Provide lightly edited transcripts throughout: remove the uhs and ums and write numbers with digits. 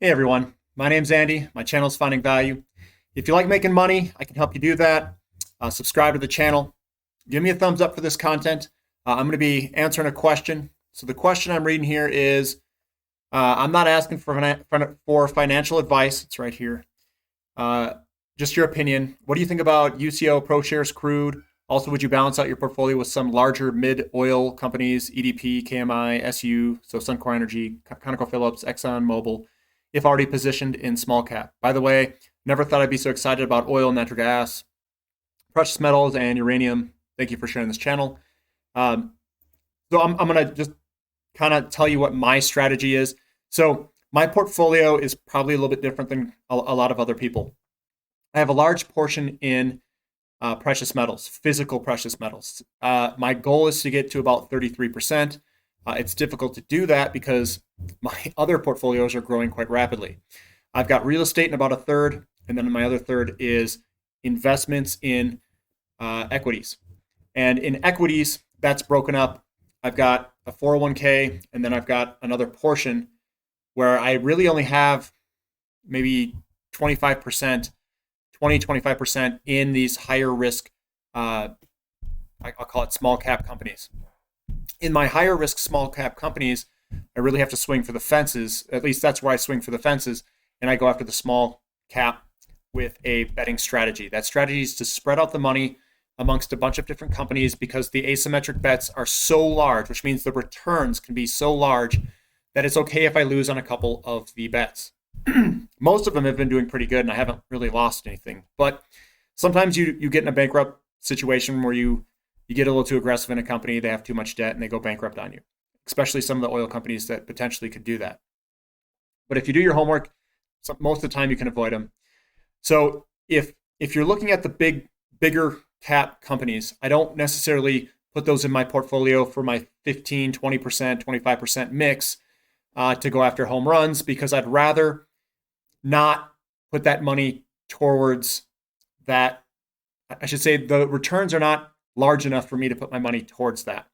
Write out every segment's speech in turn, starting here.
Hey everyone, my name's Andy. My channel is Finding Value. If you like making money, I can help you do that. Subscribe to the channel. Give me a thumbs up for this content. I'm going to be answering a question. So the question I'm reading here is, I'm not asking for financial advice. It's right here. Just your opinion. What do you think about UCO, ProShares, crude? Also, would you balance out your portfolio with some larger mid-oil companies, EDP, KMI, SU, so Suncor Energy, ConocoPhillips, ExxonMobil, if already positioned in small cap? By the way, never thought I'd be so excited about oil, natural gas, precious metals, and uranium. Thank you for sharing this channel. So I'm going to just kind of tell you what my strategy is. So my portfolio is probably a little bit different than a lot of other people. I have a large portion in precious metals, physical precious metals. My goal is to get to about 33%. It's difficult to do that because my other portfolios are growing quite rapidly. I've got real estate in about a third, and then my other third is investments in equities. And in equities, that's broken up. I've got a 401k, and then I've got another portion where I really only have maybe 25%, 25% in these higher risk, I'll call it small cap companies. In my higher risk small cap companies, I really have to swing for the fences. At least that's where I swing for the fences. And I go after the small cap with a betting strategy. That strategy is to spread out the money amongst a bunch of different companies because the asymmetric bets are so large, which means the returns can be so large that it's okay if I lose on a couple of the bets. Most of them have been doing pretty good and I haven't really lost anything. But sometimes you get in a bankrupt situation where you get a little too aggressive in a company, they have too much debt and they go bankrupt on you, especially some of the oil companies that potentially could do that. But if you do your homework, most of the time you can avoid them. So if you're looking at the bigger cap companies, I don't necessarily put those in my portfolio for my 15, 20%, 25% mix to go after home runs because I'd rather not put that money towards that. I should say the returns are not large enough for me to put my money towards that.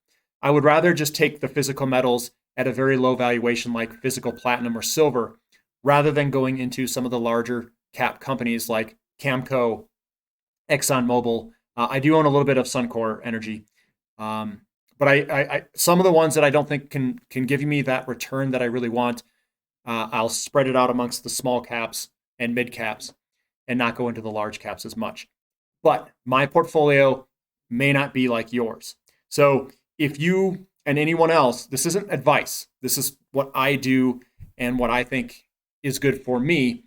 I would rather just take the physical metals at a very low valuation like physical platinum or silver rather than going into some of the larger cap companies like Camco, ExxonMobil. I do own a little bit of Suncor Energy. But I some of the ones that I don't think can give me that return that I really want, I'll spread it out amongst the small caps and mid caps and not go into the large caps as much. But my portfolio may not be like yours. So if you and anyone else, this isn't advice. This is what I do and what I think is good for me.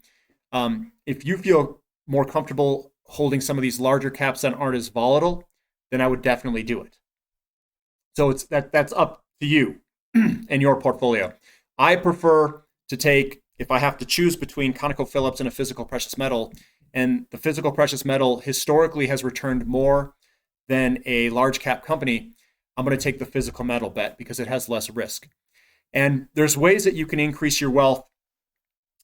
If you feel more comfortable holding some of these larger caps that aren't as volatile, then I would definitely do it. So that's up to you and your portfolio. I prefer to take, if I have to choose between ConocoPhillips and a physical precious metal, and the physical precious metal historically has returned more than a large cap company, I'm going to take the physical metal bet because it has less risk. And there's ways that you can increase your wealth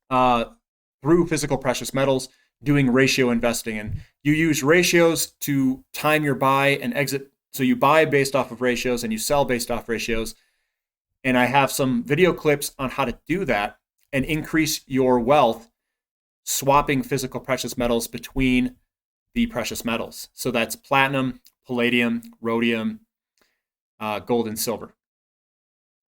through physical precious metals, doing ratio investing. And you use ratios to time your buy and exit. So you buy based off of ratios and you sell based off ratios. And I have some video clips on how to do that and increase your wealth swapping physical precious metals between the precious metals. So that's platinum, palladium, rhodium, gold, and silver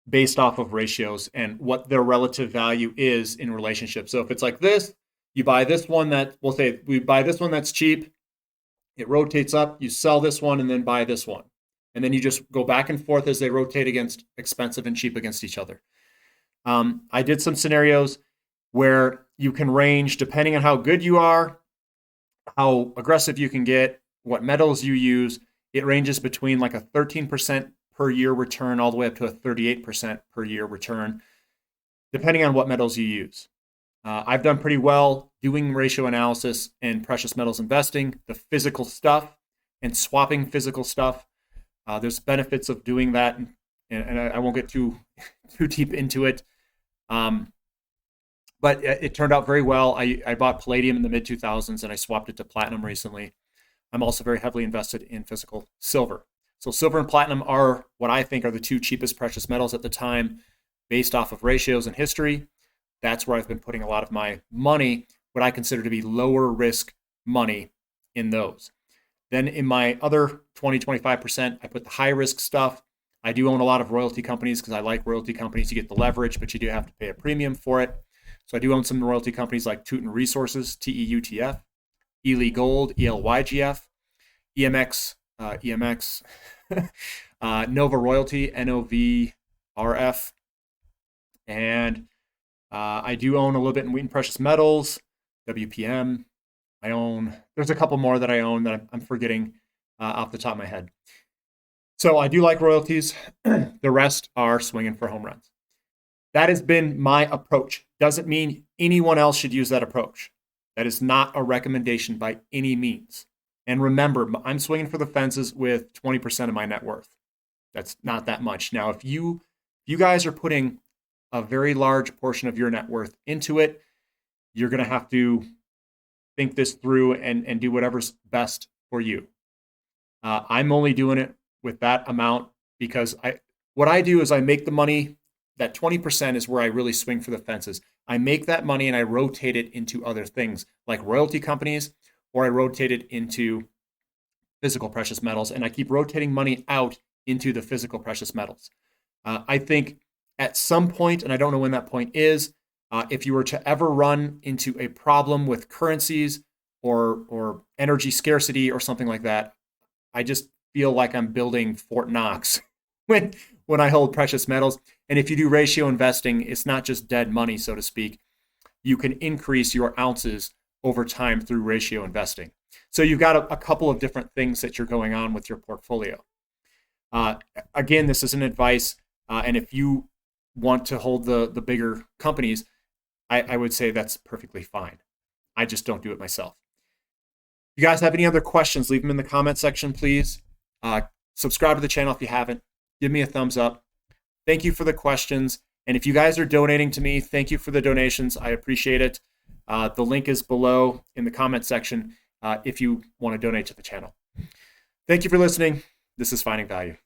based off of ratios and what their relative value is in relationship. So if it's like this, you buy this one that, we'll say we buy this one that's cheap, it rotates up, you sell this one and then buy this one. And then you just go back and forth as they rotate against expensive and cheap against each other. I did some scenarios where you can range, depending on how good you are, how aggressive you can get, what metals you use, it ranges between like a 13% per year return all the way up to a 38% per year return, depending on what metals you use. I've done pretty well doing ratio analysis and precious metals investing, the physical stuff and swapping physical stuff. There's benefits of doing that, and I won't get too deep into it. But it turned out very well. I bought palladium in the mid 2000s and I swapped it to platinum recently. I'm also very heavily invested in physical silver. So silver and platinum are what I think are the two cheapest precious metals at the time based off of ratios and history. that's where I've been putting a lot of my money, what I consider to be lower risk money in those. Then in my other 20-25%, I put the high risk stuff. I do own a lot of royalty companies because I like royalty companies. You get the leverage, but you do have to pay a premium for it. So I do own some royalty companies like Teuton Resources, TEUTF, Ely Gold, ELYGF, EMX, Nova Royalty, NOVRF. And I do own a little bit in Wheaton Precious Metals, WPM. There's a couple more that I own that I'm forgetting off the top of my head. So I do like royalties. The rest are swinging for home runs. That has been my approach. Doesn't mean anyone else should use that approach. That is not a recommendation by any means. And remember, I'm swinging for the fences with 20% of my net worth. That's not that much. Now, if you guys are putting a very large portion of your net worth into it, you're going to have to think this through and do whatever's best for you. I'm only doing it with that amount because what I do is I make the money. That 20% is where I really swing for the fences. I make that money and I rotate it into other things like royalty companies, or I rotate it into physical precious metals, and I keep rotating money out into the physical precious metals. I think at some point, and I don't know when that point is, if you were to ever run into a problem with currencies or energy scarcity or something like that, I just feel like I'm building Fort Knox when I hold precious metals. And if you do ratio investing, it's not just dead money, so to speak. You can increase your ounces over time through ratio investing. So you've got a couple of different things that you're going on with your portfolio. Again, this isn't advice. And if you want to hold the bigger companies, I would say that's perfectly fine. I just don't do it myself. If you guys have any other questions, leave them in the comment section, please. Subscribe to the channel if you haven't. Give me a thumbs up. Thank you for the questions. And if you guys are donating to me, thank you for the donations. I appreciate it. The link is below in the comment section if you want to donate to the channel. Thank you for listening. This is Finding Value.